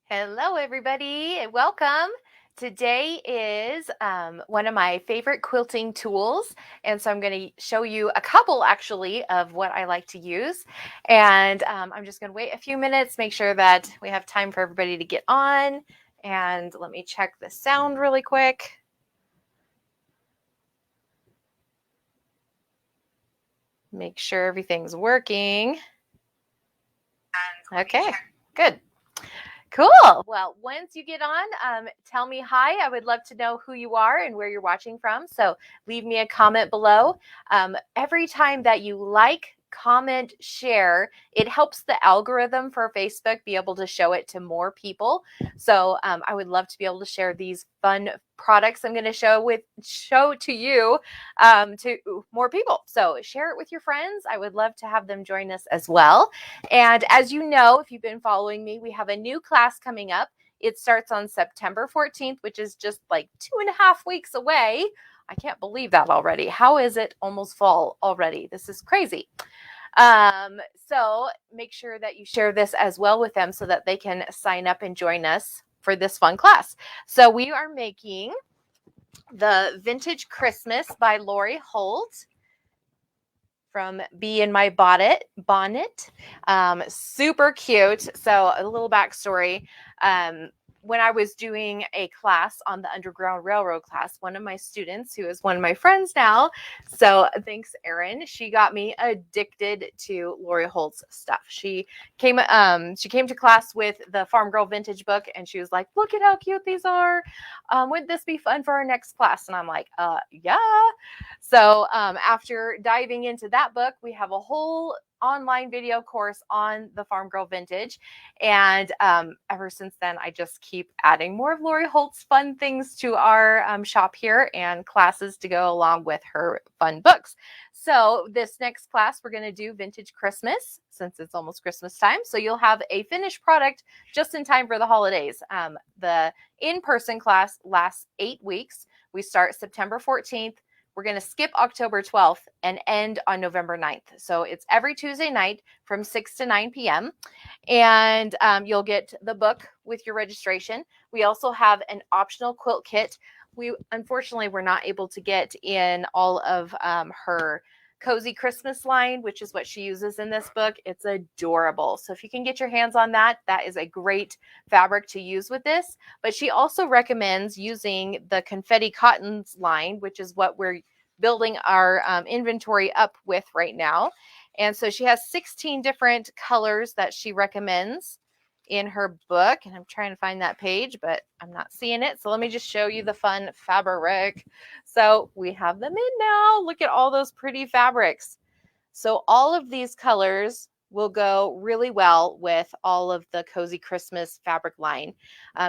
Hello, everybody, and welcome. Today is one of my favorite quilting tools, and so I'm going to show you a couple actually of what I like to use. And I'm just going to wait a few minutes, make sure that we have time for everybody to get on. And let me check the sound really quick. Make sure everything's working. Okay, good. Cool. Well, once you get on, tell me hi. I would love to know who you are and where you're watching from. So leave me a comment below. Every time that you like, comment, share, it helps the algorithm for Facebook be able to show it to more people. So I would love to be able to share these fun products I'm going to show to you to more people. So share it with your friends. I would love to have them join us as well. And as you know, if you've been following me, we have a new class coming up. It starts on September 14th, which is just like 2.5 weeks away. I can't believe that already. How is it almost fall already? This is crazy. So make sure that you share this as well with them so that they can sign up and join us for this fun class. So we are making the Vintage Christmas by Lori Holt from Bee in My Bonnet. Super cute. So a little backstory. When I was doing a class on the Underground Railroad class, one of my students, who is one of my friends now, so thanks, Erin, she got me addicted to Lori Holt's stuff. She came to class with the Farm Girl Vintage book, and she was like, "Look at how cute these are. Wouldn't this be fun for our next class?" And I'm like, yeah. So after diving into that book, we have a whole online video course on the Farm Girl Vintage. And ever since then, I just keep adding more of Lori Holt's fun things to our shop here and classes to go along with her fun books. So this next class, we're going to do Vintage Christmas since it's almost Christmas time. So you'll have a finished product just in time for the holidays. The in-person class lasts 8 weeks. We start September 14th. We're going to skip October 12th and end on November 9th. So it's every Tuesday night from 6 to 9 p.m. And you'll get the book with your registration. We also have an optional quilt kit. We unfortunately were not able to get in all of her Cozy Christmas line, which is what she uses in this book. It's adorable. So if you can get your hands on that, that is a great fabric to use with this. But she also recommends using the Confetti Cottons line, which is what we're building our inventory up with right now. And so she has 16 different colors that she recommends in her book. And I'm trying to find that page, but I'm not seeing it. So let me just show you the fun fabric. So we have them in now. Look at all those pretty fabrics. So all of these colors will go really well with all of the Cozy Christmas fabric line.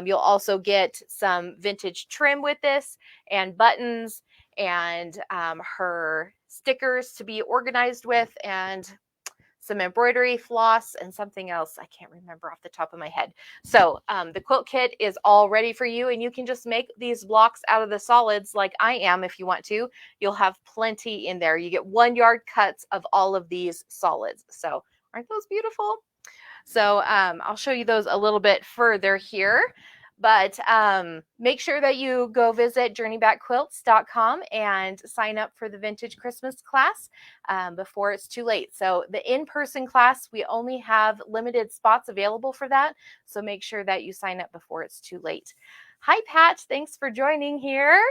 You'll also get some vintage trim with this and buttons and her stickers to be organized with and some embroidery floss and something else I can't remember off the top of my head. So the quilt kit is all ready for you, and you can just make these blocks out of the solids like I am if you want to. You'll have plenty in there. You get 1 yard cuts of all of these solids. So aren't those beautiful? So I'll show you those a little bit further here. But make sure that you go visit journeybackquilts.com and sign up for the Vintage Christmas class before it's too late. So the in-person class, we only have limited spots available for that. So make sure that you sign up before it's too late. Hi, Pat. Thanks for joining here.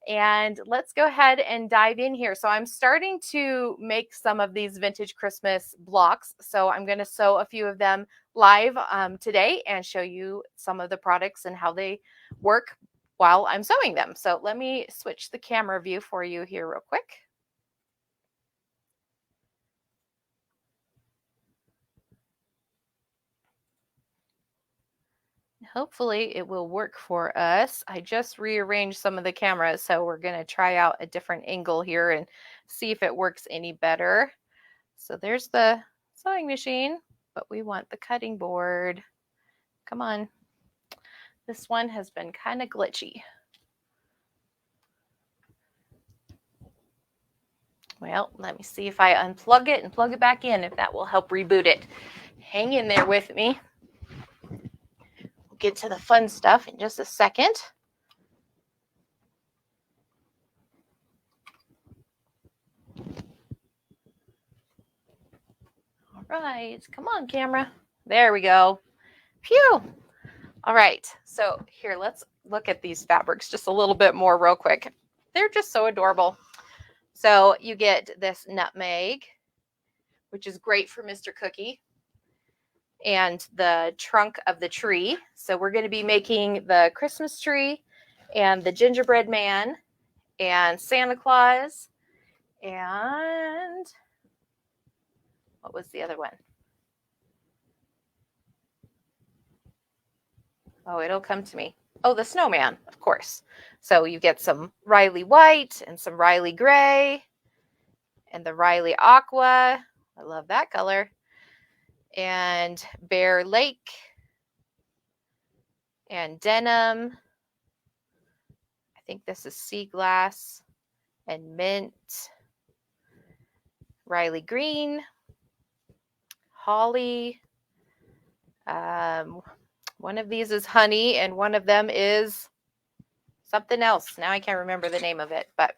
And let's go ahead and dive in here. So I'm starting to make some of these vintage Christmas blocks. So I'm going to sew a few of them live today and show you some of the products and how they work while I'm sewing them. So let me switch the camera view for you here real quick. Hopefully it will work for us. I just rearranged some of the cameras, so we're going to try out a different angle here and see if it works any better. So there's the sewing machine, but we want the cutting board. Come on. This one has been kind of glitchy. Well, let me see if I unplug it and plug it back in, if that will help reboot it. Hang in there with me. We'll get to the fun stuff in just a second. All right, come on, camera. There we go. Phew. All right, so here, let's look at these fabrics just a little bit more real quick. They're just so adorable. So you get this nutmeg, which is great for Mr. Cookie, and the trunk of the tree. So we're going to be making the Christmas tree and the gingerbread man and Santa Claus and what was the other one? Oh, it'll come to me. Oh, the snowman, of course. So you get some Riley white and some Riley gray and the Riley aqua. I love that color. And Bear Lake and denim. I think this is sea glass and mint. Riley green, holly. One of these is honey and one of them is something else. Now I can't remember the name of it, but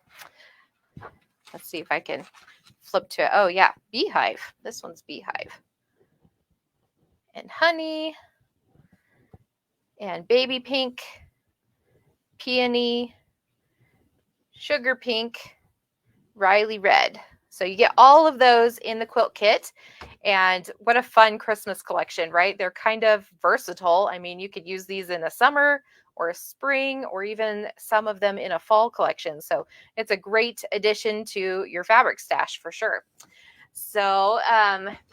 let's see if I can flip to it. Oh yeah, beehive. This one's beehive. And honey and baby pink, peony, sugar pink, Riley red. So you get all of those in the quilt kit. And what a fun Christmas collection, right? They're kind of versatile. I mean, you could use these in a summer or a spring or even some of them in a fall collection. So it's a great addition to your fabric stash for sure. So,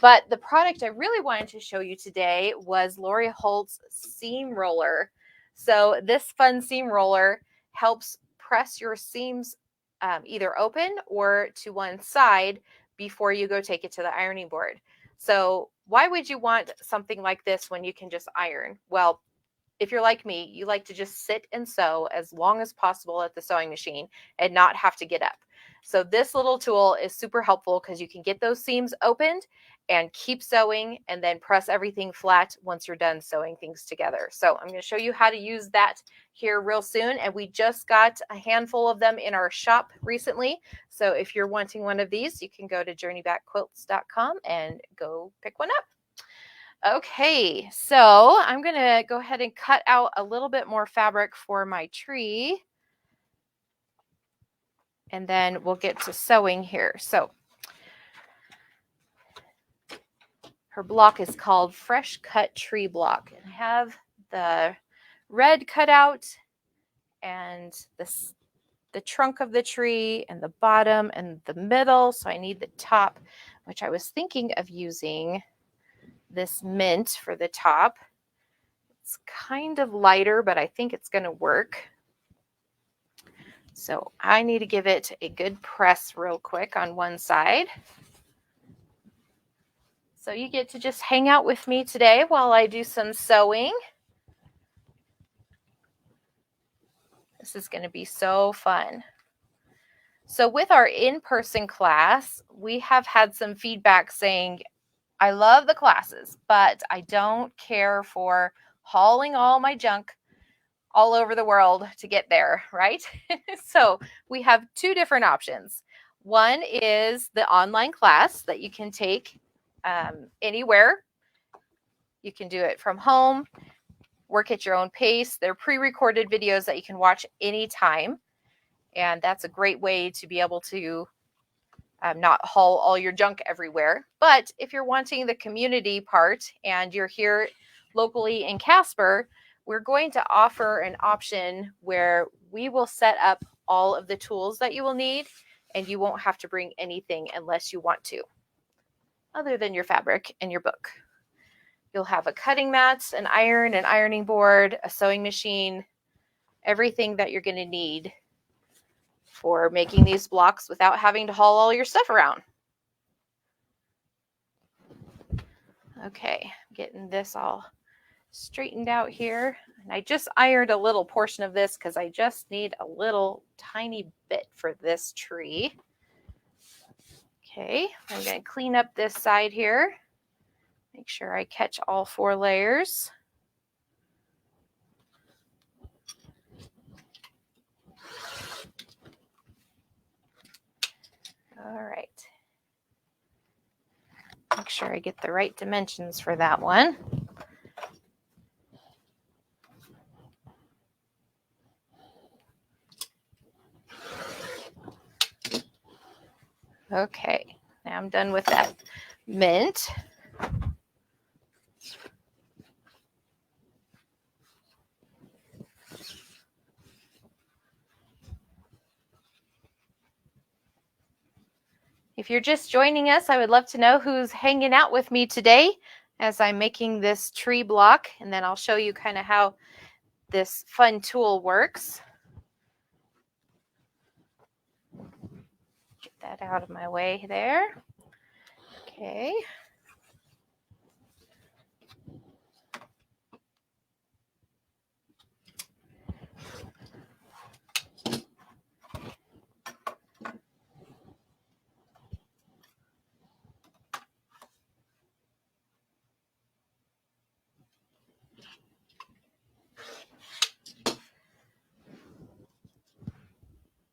but the product I really wanted to show you today was Lori Holt's seam roller. So this fun seam roller helps press your seams either open or to one side before you go take it to the ironing board. So why would you want something like this when you can just iron? Well, if you're like me, you like to just sit and sew as long as possible at the sewing machine and not have to get up. So this little tool is super helpful because you can get those seams opened and keep sewing and then press everything flat once you're done sewing things together. So I'm going to show you how to use that here real soon. And we just got a handful of them in our shop recently. So if you're wanting one of these, you can go to journeybackquilts.com and go pick one up. Okay, so I'm going to go ahead and cut out a little bit more fabric for my tree. And then we'll get to sewing here. So her block is called Fresh Cut Tree Block. And I have the red cut out and the trunk of the tree and the bottom and the middle. So I need the top, which I was thinking of using this mint for the top. It's kind of lighter, but I think it's going to work. So I need to give it a good press real quick on one side. So you get to just hang out with me today while I do some sewing. This is going to be so fun. So with our in-person class, we have had some feedback saying, I love the classes, but I don't care for hauling all my junk all over the world to get there, right? So we have two different options. One is the online class that you can take anywhere. You can do it from home, work at your own pace. They're pre-recorded videos that you can watch anytime. And that's a great way to be able to not haul all your junk everywhere. But if you're wanting the community part and you're here locally in Casper, we're going to offer an option where we will set up all of the tools that you will need and you won't have to bring anything unless you want to, other than your fabric and your book. You'll have a cutting mat, an iron, an ironing board, a sewing machine, everything that you're going to need for making these blocks without having to haul all your stuff around. Okay, getting this all straightened out here. And I just ironed a little portion of this because I just need a little tiny bit for this tree. Okay, I'm going to clean up this side here. Make sure I catch all 4 layers. All right. Make sure I get the right dimensions for that one. Okay, now I'm done with that mint. If you're just joining us, I would love to know who's hanging out with me today as I'm making this tree block, and then I'll show you kind of how this fun tool works. Get that out of my way there. Okay.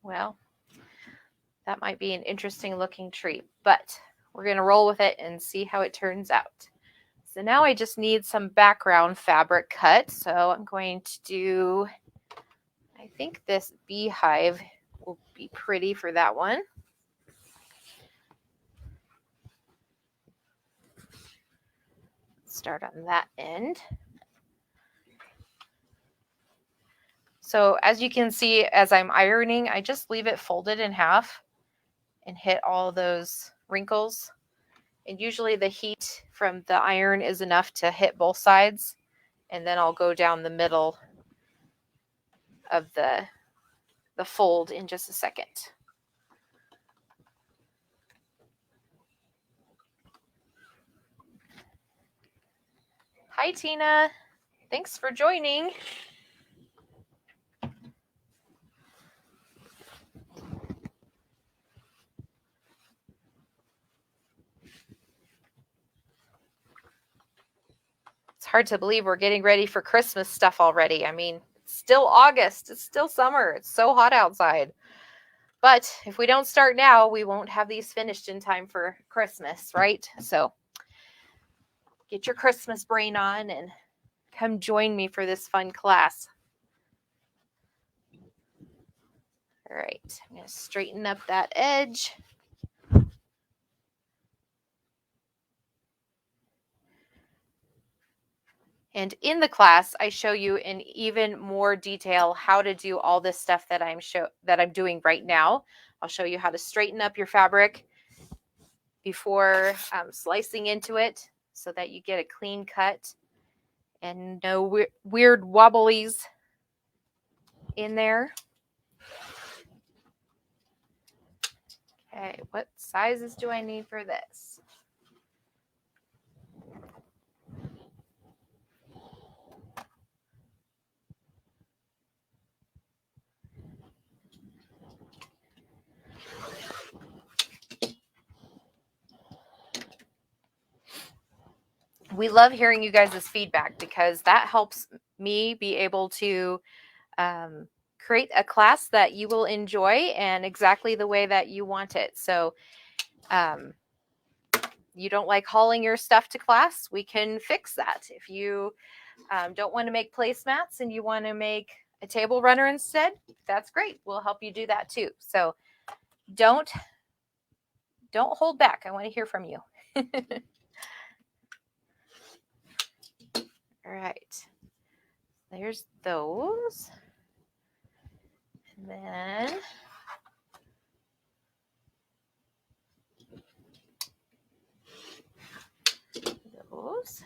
Well, that might be an interesting looking tree, but we're going to roll with it and see how it turns out. So now I just need some background fabric cut. So I'm going to do, I think this beehive will be pretty for that one. Start on that end. So as you can see, as I'm ironing, I just leave it folded in half and hit all those wrinkles. And usually the heat from the iron is enough to hit both sides. And then I'll go down the middle of the fold in just a second. Hi, Tina. Thanks for joining. It's hard to believe we're getting ready for Christmas stuff already. I mean, it's still August. It's still summer. It's so hot outside. But if we don't start now, we won't have these finished in time for Christmas, right? So get your Christmas brain on and come join me for this fun class. All right, I'm going to straighten up that edge. And in the class, I show you in even more detail how to do all this stuff that I'm doing right now. I'll show you how to straighten up your fabric before slicing into it so that you get a clean cut and no weird wobblies in there. Okay, what sizes do I need for this? We love hearing you guys' feedback because that helps me be able to create a class that you will enjoy and exactly the way that you want it. So you don't like hauling your stuff to class, we can fix that. If you don't want to make placemats and you want to make a table runner instead, that's great. We'll help you do that too. So don't hold back. I want to hear from you. All right. There's those. And then those.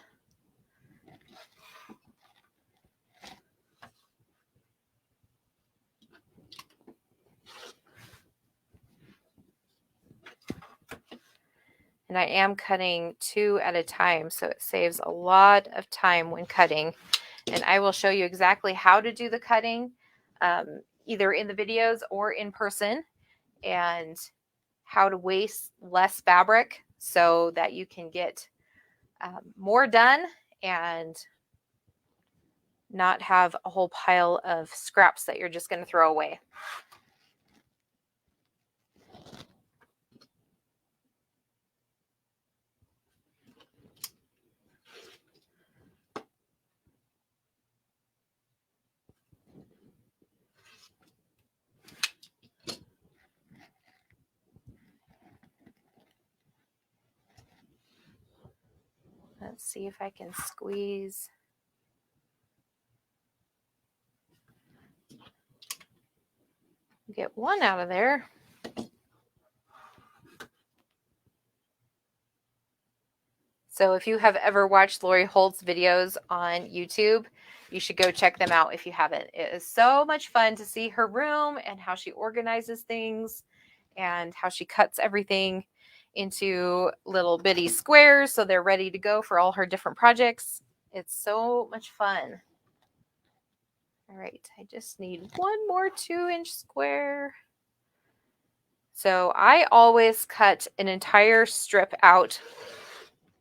And I am cutting 2 at a time, so it saves a lot of time when cutting. And I will show you exactly how to do the cutting, either in the videos or in person, and how to waste less fabric so that you can get more done and not have a whole pile of scraps that you're just going to throw away. Let's see if I can squeeze. Get one out of there. So if you have ever watched Lori Holt's videos on YouTube, you should go check them out if you haven't. It is so much fun to see her room and how she organizes things and how she cuts everything into little bitty squares so they're ready to go for all her different projects. It's so much fun. All right, I just need one more 2-inch square. So I always cut an entire strip out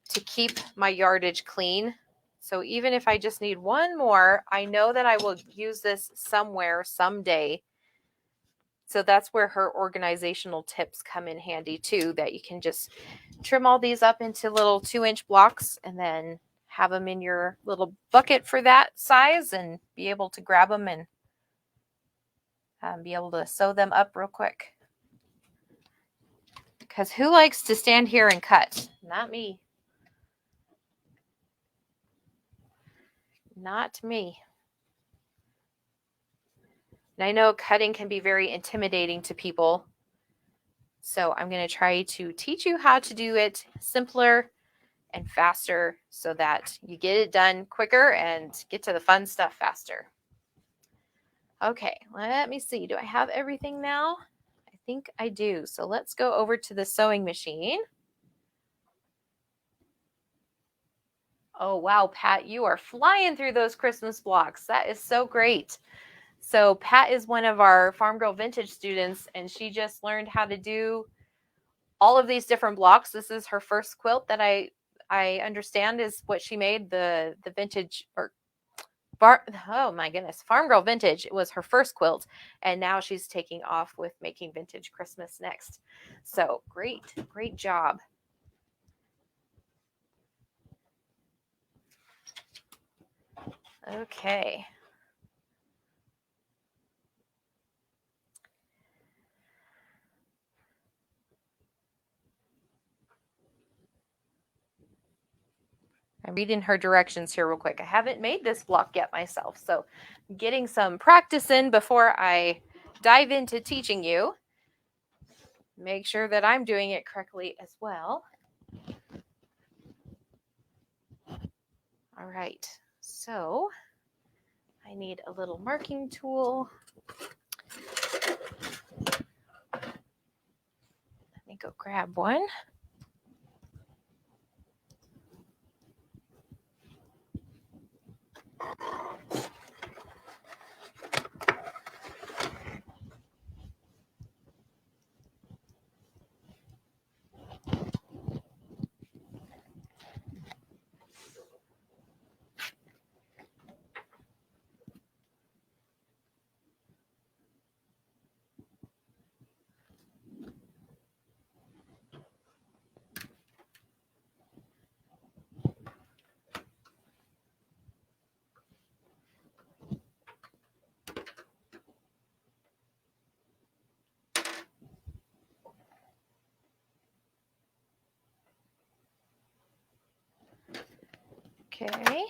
to keep my yardage clean. So even if I just need one more, I know that I will use this somewhere someday. So that's where her organizational tips come in handy too, that you can just trim all these up into little 2-inch blocks and then have them in your little bucket for that size and be able to grab them and be able to sew them up real quick. Because who likes to stand here and cut? Not me. Not me. And I know cutting can be very intimidating to people. So I'm going to try to teach you how to do it simpler and faster so that you get it done quicker and get to the fun stuff faster. Okay, let me see. Do I have everything now? I think I do. So let's go over to the sewing machine. Oh, wow, Pat, you are flying through those Christmas blocks. That is so great. So Pat is one of our Farm Girl Vintage students, and she just learned how to do all of these different blocks. This is her first quilt that I understand is what she made, the vintage oh my goodness, Farm Girl Vintage. It was her first quilt, and now she's taking off with making Vintage Christmas next. So great job. Okay. I'm reading her directions here real quick. I haven't made this block yet myself, so I'm getting some practice in before I dive into teaching you. Make sure that I'm doing it correctly as well. All right, so I need a little marking tool. Let me go grab one. Okay.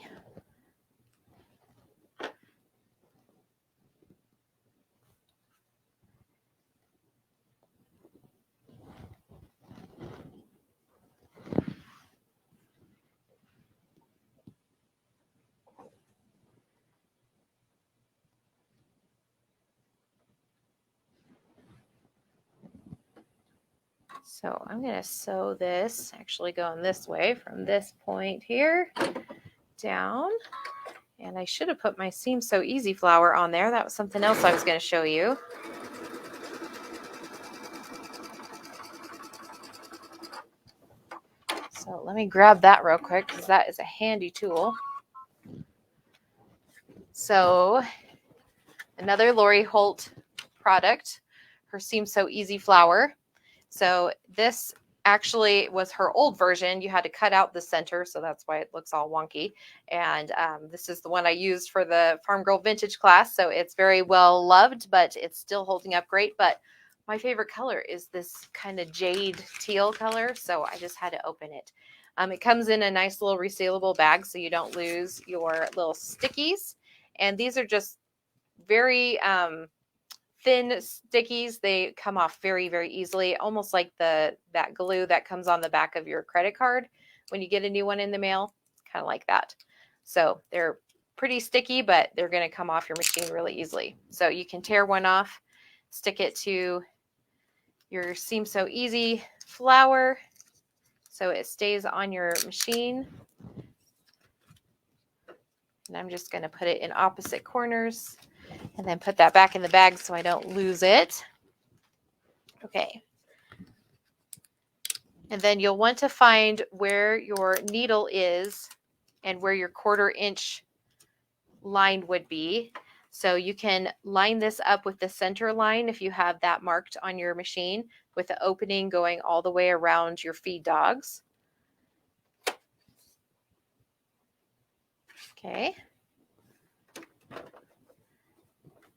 So I'm going to sew this, actually going this way from this point here down. And I should have put my Seam So Easy flower on there. That was something else I was going to show you. So let me grab that real quick because that is a handy tool. So another Lori Holt product, her Seam So Easy flower. So this actually was her old version. You had to cut out the center, so that's why it looks all wonky. And this is the one I used for the Farm Girl Vintage class. So it's very well loved, but it's still holding up great. But my favorite color is this kind of jade teal color. So I just had to open it. It comes in a nice little resealable bag so you don't lose your little stickies. And these are just very thin stickies. They come off very, very easily, almost like that glue that comes on the back of your credit card when you get a new one in the mail, kind of like that. So they're pretty sticky, but they're going to come off your machine really easily. So you can tear one off, stick it to your Seam So Easy flower so it stays on your machine. And I'm just going to put it in opposite corners and then put that back in the bag so I don't lose it. Okay. And then you'll want to find where your needle is and where your 1/4 inch line would be. So you can line this up with the center line if you have that marked on your machine, with the opening going all the way around your feed dogs. Okay.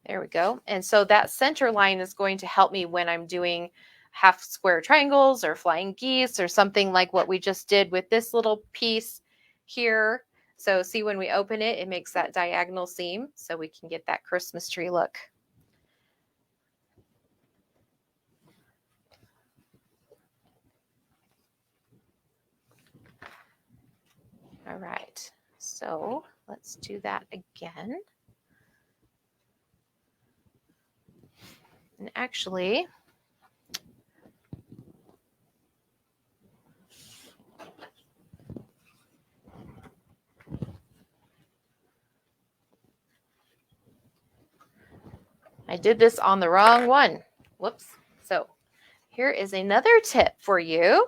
There we go. And so that center line is going to help me when I'm doing half square triangles or flying geese or something like what we just did with this little piece here. So see, when we open it, it makes that diagonal seam so we can get that Christmas tree look. All right, so let's do that again. And actually, I did this on the wrong one. Whoops. So here is another tip for you.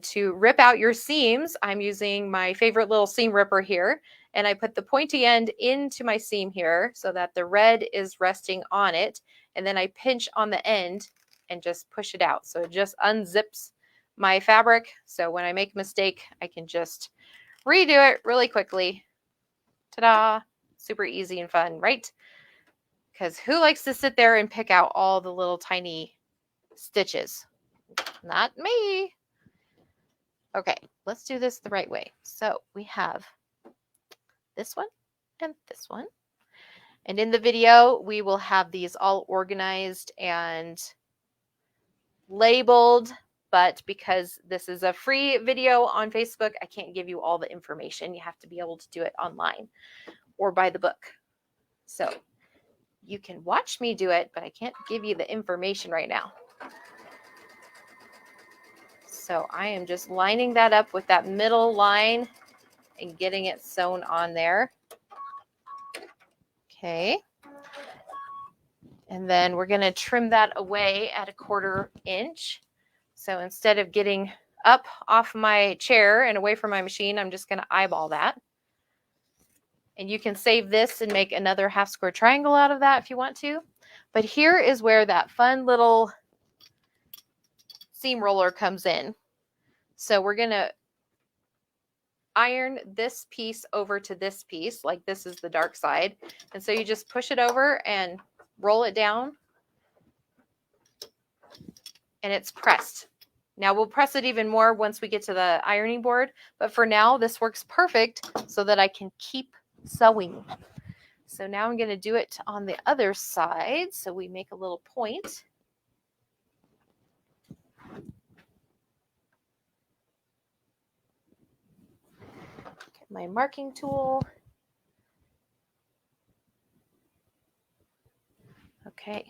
To rip out your seams, I'm using my favorite little seam ripper here, and I put the pointy end into my seam here so that the red is resting on it, and then I pinch on the end and just push it out. So it just unzips my fabric. So when I make a mistake, I can just redo it really quickly. Ta-da! Super easy and fun, right? Because who likes to sit there and pick out all the little tiny stitches? Not me. Okay, let's do this the right way. So we have this one and this one. And in the video, we will have these all organized and labeled, but because this is a free video on Facebook, I can't give you all the information. You have to be able to do it online or buy the book. So you can watch me do it, but I can't give you the information right now. So I am just lining that up with that middle line and getting it sewn on there. Okay. And then we're going to trim that away at a 1/4 inch. So instead of getting up off my chair and away from my machine, I'm just going to eyeball that. And you can save this and make another half square triangle out of that if you want to. But here is where that fun little seam roller comes in. So we're going to iron this piece over to this piece, like this is the dark side. And so you just push it over and roll it down, and it's pressed. Now we'll press it even more once we get to the ironing board, but for now this works perfect so that I can keep sewing. So now I'm going to do it on the other side. So we make a little point. Get my marking tool. Okay.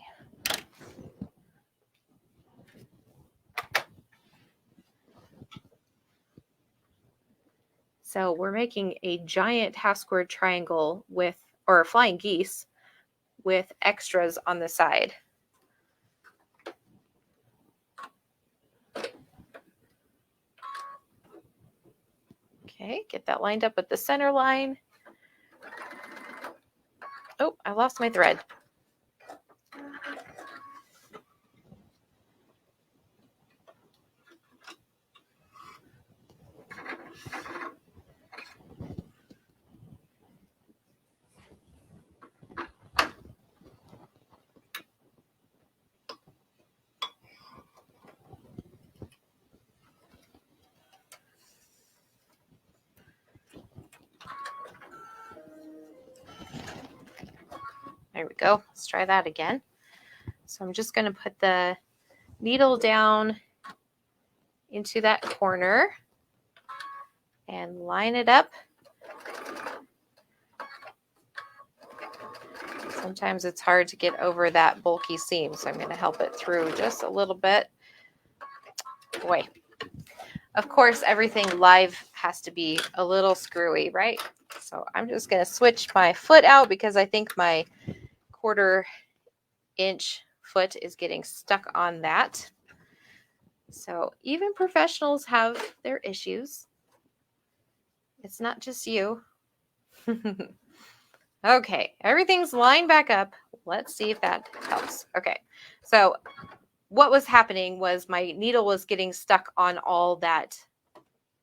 So we're making a giant half square triangle with, or flying geese with extras on the side. Okay, get that lined up with the center line. Oh, I lost my thread. There we go. Let's try that again. So I'm just going to put the needle down into that corner and line it up. Sometimes it's hard to get over that bulky seam, so I'm going to help it through just a little bit. Boy, of course, everything live has to be a little screwy, right? So I'm just going to switch my foot out because I think my 1/4 inch foot is getting stuck on that. So even professionals have their issues. It's not just you. Okay, everything's lined back up. Let's see if that helps. Okay, so what was happening was my needle was getting stuck on all that,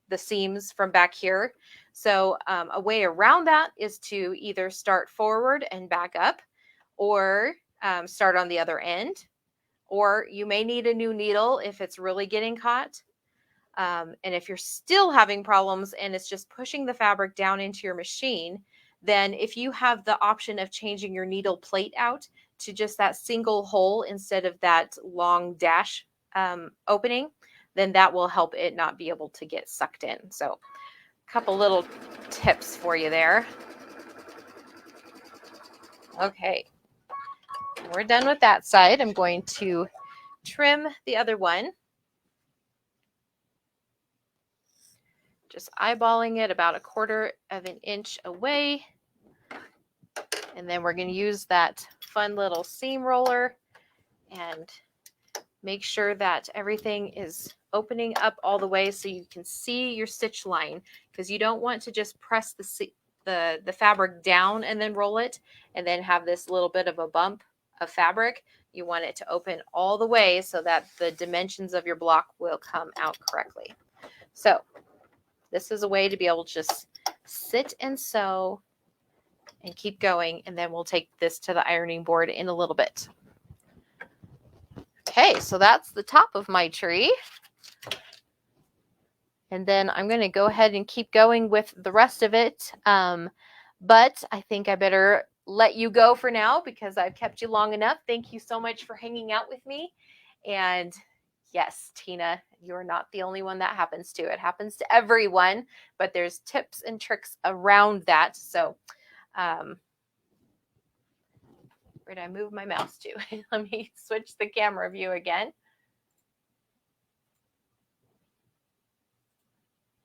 the seams from back here. So a way around that is to either start forward and back up, or start on the other end, or you may need a new needle if it's really getting caught. And if you're still having problems and it's just pushing the fabric down into your machine, then if you have the option of changing your needle plate out to just that single hole instead of that long dash opening, then that will help it not be able to get sucked in. So a couple little tips for you there. Okay, we're done with that side. I'm going to trim the other one. Just eyeballing it about 1/4 of an inch away. And then we're going to use that fun little seam roller and make sure that everything is opening up all the way so you can see your stitch line, because you don't want to just press the fabric down and then roll it and then have this little bit of a bump of fabric. You want it to open all the way so that the dimensions of your block will come out correctly. So this is a way to be able to just sit and sew and keep going, and then we'll take this to the ironing board in a little bit. Okay, so that's the top of my tree. And then I'm going to go ahead and keep going with the rest of it. But I think I better let you go for now because I've kept you long enough. Thank you so much for hanging out with me. And yes, Tina, you're not the only one that happens to. It happens to everyone, but there's tips and tricks around that. So where did I move my mouse to? Let me switch the camera view again.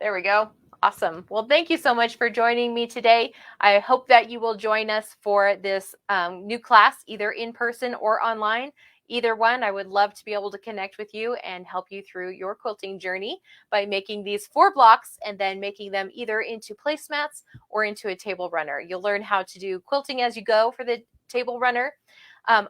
There we go. Awesome. Well, thank you so much for joining me today. I hope that you will join us for this new class, either in person or online. Either one, I would love to be able to connect with you and help you through your quilting journey by making these 4 blocks and then making them either into placemats or into a table runner. You'll learn how to do quilting as you go for the table runner.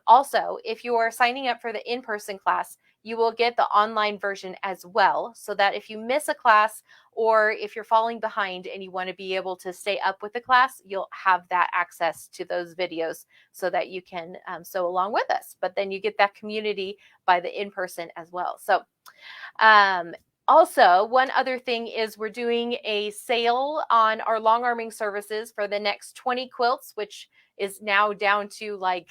Also, if you are signing up for the in-person class, you will get the online version as well, so that if you miss a class or if you're falling behind and you want to be able to stay up with the class, you'll have that access to those videos so that you can sew along with us. But then you get that community by the in-person as well. So also, one other thing is we're doing a sale on our long arming services for the next 20 quilts, which is now down to like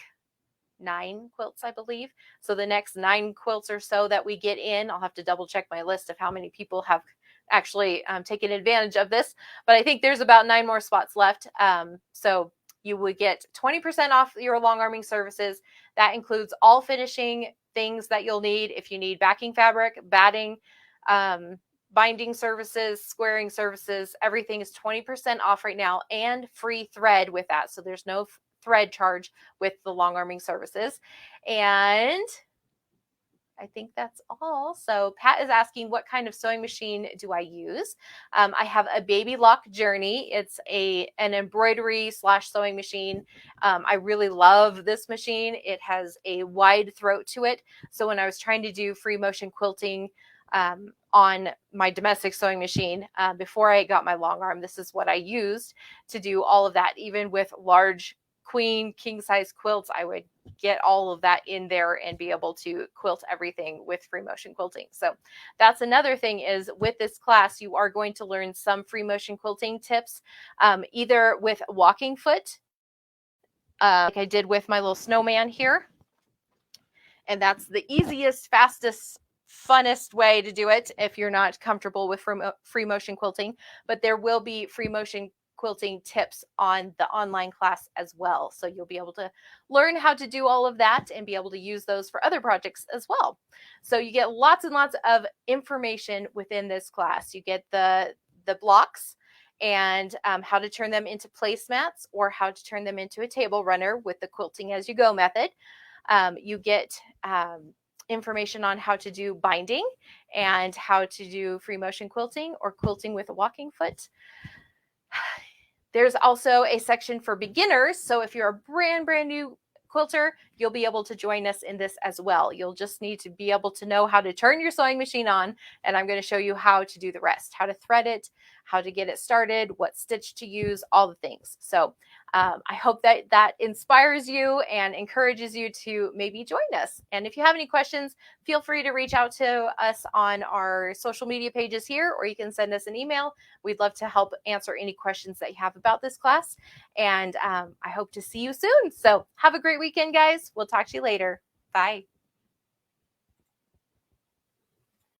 9 quilts, I believe. So the next 9 quilts or so that we get in, I'll have to double check my list of how many people have actually taken advantage of this, but I think there's about 9 more spots left. So you would get 20% off your long arming services. That includes all finishing things that you'll need. If you need backing fabric, batting, binding services, squaring services, everything is 20% off right now, and free thread with that. So there's no thread charge with the long arming services. And I think that's all. So Pat is asking, what kind of sewing machine do I use? I have a Baby Lock Journey. It's an embroidery / sewing machine. I really love this machine. It has a wide throat to it. So when I was trying to do free motion quilting on my domestic sewing machine, before I got my long arm, this is what I used to do all of that. Even with large queen king size quilts, I would get all of that in there and be able to quilt everything with free motion quilting. So that's another thing, is with this class, you are going to learn some free motion quilting tips, either with walking foot like I did with my little snowman here. And that's the easiest, fastest, funnest way to do it if you're not comfortable with free motion quilting. But there will be free motion quilting tips on the online class as well. So you'll be able to learn how to do all of that and be able to use those for other projects as well. So you get lots and lots of information within this class. You get the blocks and how to turn them into placemats or how to turn them into a table runner with the quilting as you go method. You get information on how to do binding and how to do free motion quilting or quilting with a walking foot. There's also a section for beginners. So if you're a brand new quilter, you'll be able to join us in this as well. You'll just need to be able to know how to turn your sewing machine on, and I'm going to show you how to do the rest, how to thread it, how to get it started, what stitch to use, all the things. So I hope that inspires you and encourages you to maybe join us. And if you have any questions, feel free to reach out to us on our social media pages here, or you can send us an email. We'd love to help answer any questions that you have about this class. And I hope to see you soon. So have a great weekend, guys. We'll talk to you later. Bye.